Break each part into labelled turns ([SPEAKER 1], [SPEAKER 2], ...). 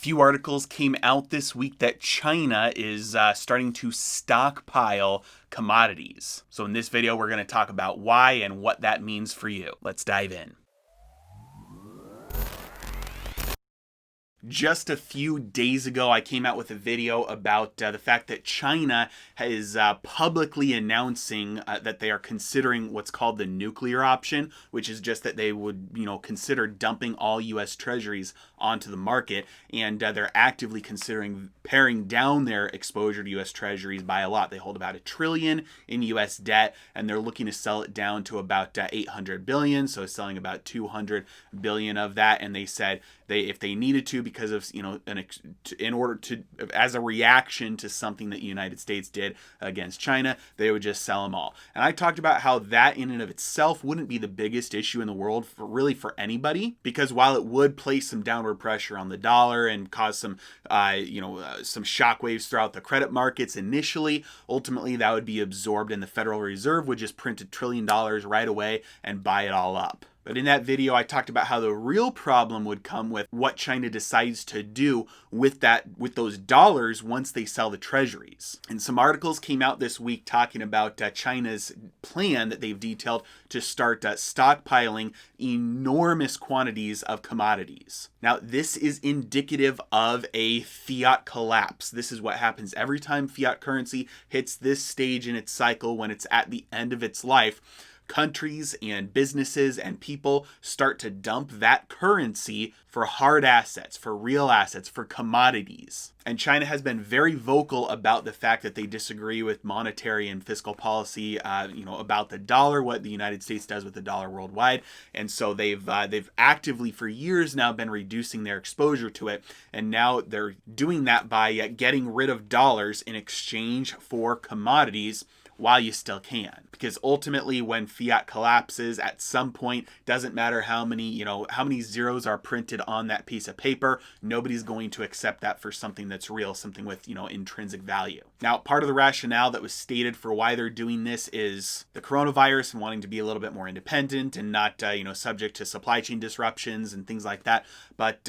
[SPEAKER 1] few articles came out this week that China is starting to stockpile commodities. So in this video, we're going to talk about why and what that means for you. Let's dive in. Just a few days ago, I came out with a video about the fact that China is publicly announcing that they are considering what's called the nuclear option, which is just that they would, consider dumping all U.S. treasuries onto the market, and they're actively considering paring down their exposure to U.S. treasuries by a lot. They hold about $1 trillion in U.S. debt, and they're looking to sell it down to about $800 billion, so selling about $200 billion of that. And they said if they needed to, because of in order to, as a reaction to something that the United States did against China, they would just sell them all. And I talked about how that in and of itself wouldn't be the biggest issue in the world for anybody, because while it would place some downward pressure on the dollar and cause some shockwaves throughout the credit markets initially, ultimately that would be absorbed, and the Federal Reserve would just print $1 trillion right away and buy it all up. But in that video, I talked about how the real problem would come with what China decides to do with those dollars once they sell the treasuries. And some articles came out this week talking about China's plan that they've detailed to start stockpiling enormous quantities of commodities. Now, this is indicative of a fiat collapse. This is what happens every time fiat currency hits this stage in its cycle when it's at the end of its life. Countries and businesses and people start to dump that currency for hard assets, for real assets, for commodities. And China has been very vocal about the fact that they disagree with monetary and fiscal policy, about the dollar, what the United States does with the dollar worldwide. And so they've actively for years now been reducing their exposure to it. And now they're doing that by getting rid of dollars in exchange for commodities while you still can. Because ultimately when fiat collapses at some point, doesn't matter how many zeros are printed on that piece of paper, nobody's going to accept that for something that's real, something with, intrinsic value. Now, part of the rationale that was stated for why they're doing this is the coronavirus and wanting to be a little bit more independent and not, subject to supply chain disruptions and things like that. But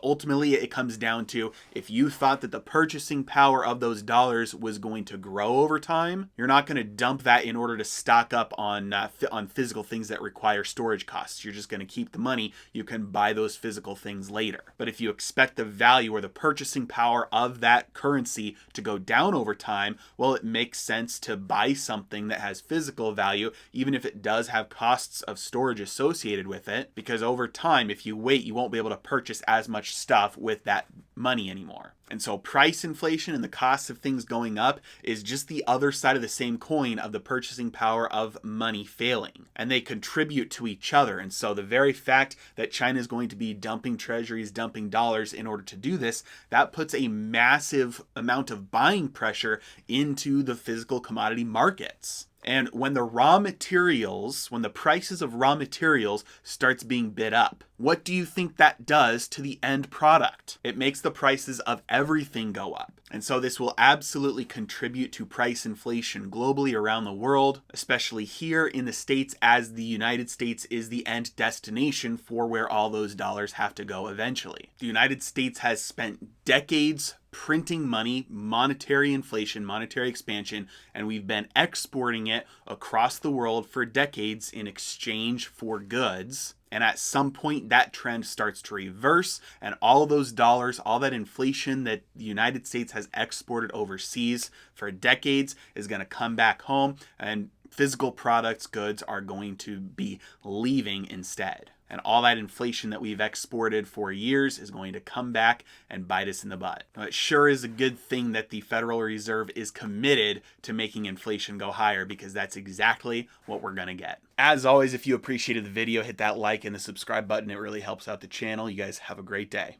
[SPEAKER 1] ultimately it comes down to, if you thought that the purchasing power of those dollars was going to grow over time, you're not going to dump that in order to stock up on physical things that require storage costs. You're just going to keep the money. You can buy those physical things later. But if you expect the value or the purchasing power of that currency to go down over time, well, it makes sense to buy something that has physical value, even if it does have costs of storage associated with it, because over time, if you wait, you won't be able to purchase as much stuff with that money anymore. And so price inflation and the cost of things going up is just the other side of the same coin of the purchasing power of money failing. And they contribute to each other. And so the very fact that China is going to be dumping treasuries, dumping dollars in order to do this, that puts a massive amount of buying pressure into the physical commodity markets. And when the prices of raw materials starts being bid up, what do you think that does to the end product? It makes the prices of everything go up. And so this will absolutely contribute to price inflation globally around the world, especially here in the States, as the United States is the end destination for where all those dollars have to go eventually. The United States has spent decades printing money, monetary inflation, monetary expansion, and we've been exporting it across the world for decades in exchange for goods. And at some point, that trend starts to reverse, and all those dollars, all that inflation that the United States has exported overseas for decades is going to come back home, and physical products, goods are going to be leaving instead. And all that inflation that we've exported for years is going to come back and bite us in the butt. Now, it sure is a good thing that the Federal Reserve is committed to making inflation go higher, because that's exactly what we're going to get. As always, if you appreciated the video, hit that like and the subscribe button. It really helps out the channel. You guys have a great day.